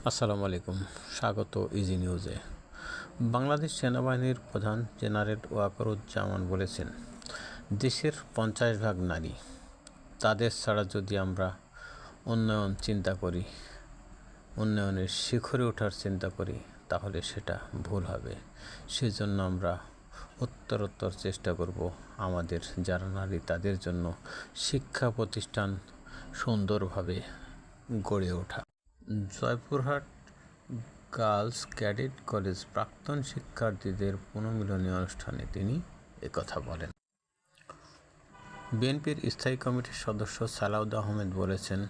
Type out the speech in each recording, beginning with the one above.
আসসালামু আলাইকুম, স্বাগত ইজি নিউজে। বাংলাদেশ সেনাবাহিনীর প্রধান জেনারেল ওয়াকারুজ্জামান বলেছেন, দেশের 50% নারী। তাদের ছাড়া যদি আমরা উন্নয়ন চিন্তা করি, উন্নয়নের শিখরে ওঠার চিন্তা করি, তাহলে সেটা ভুল হবে। সেজন্য আমরা উত্তরোত্তর চেষ্টা করব আমাদের যারা নারী তাদের জন্য শিক্ষা প্রতিষ্ঠান সুন্দরভাবে গড়ে ওঠা। জয়পুরহাট গার্লস ক্যাডেট কলেজ প্রাক্তন শিক্ষার্থীদের পুনর্মিলনী অনুষ্ঠানে তিনি একথা বলেন। বিএনপির স্থায়ী কমিটির সদস্য সালাউদ আহমেদ বলেছেন,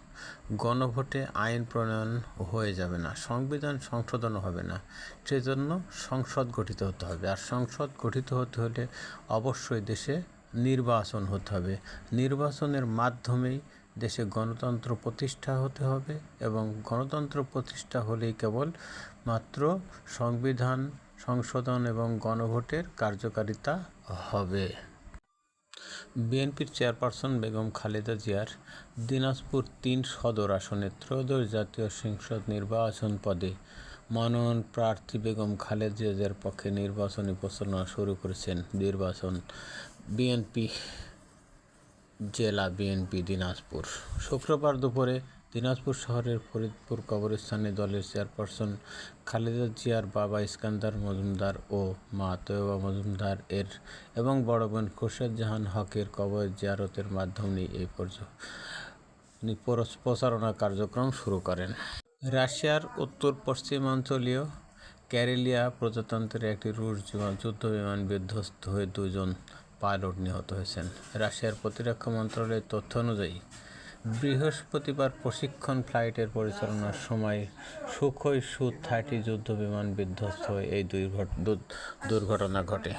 গণভোটে আইন প্রণয়ন হয়ে যাবে না, সংবিধান সংশোধনও হবে না, সেজন্য সংসদ গঠিত হতে হবে। আর সংসদ গঠিত হতে হলে অবশ্যই দেশে নির্বাচন হতে হবে। নির্বাচনের মাধ্যমেই দেশে গণতন্ত্র প্রতিষ্ঠা হতে হবে এবং গণতন্ত্র প্রতিষ্ঠা হলেই কেবল মাত্র সংবিধান সংশোধন এবং গণভোটের কার্যকারিতা হবে। বিএনপির চেয়ারপারসন বেগম খালেদা জিয়ার দিনাজপুর ৩ সদর আসনে ত্রয়োদশ জাতীয় সংসদ নির্বাচন পদে মনোনয়ন প্রার্থী বেগম খালেদা জিয়ার পক্ষে নির্বাচনী প্রচারণা শুরু করেছেন বিএনপি জেলা বিএনপি দিনাজপুর। শুক্রবার দুপুরে দিনাজপুর শহরের ফরিদপুর কবরস্থানে দলের চেয়ারপারসন খালেদা জিয়ার বাবা ইস্কান্দার মজুমদার ও মা তৈয়বা মজুমদার এবং বড় বোন খোরশেদ জাহান হকের কবর জিয়ারতের মাধ্যমে এই প্রচারণা কার্যক্রম শুরু করেন। রাশিয়ার উত্তর পশ্চিমাঞ্চলীয় ক্যারেলিয়া প্রজাতন্ত্রের একটি রুশ যুদ্ধবিমান বিধ্বস্ত হয়ে 2 জন পাইলট নিহত হয়েছেন। রাশিয়ার প্রতিরক্ষা মন্ত্রণালয়ের তথ্য অনুযায়ী বৃহস্পতিবার প্রশিক্ষণ ফ্লাইটের পরিচালনার সময় সুখোই সু-30 যুদ্ধবিমান বিধ্বস্ত হয়ে এই দুর্ঘটনা ঘটে।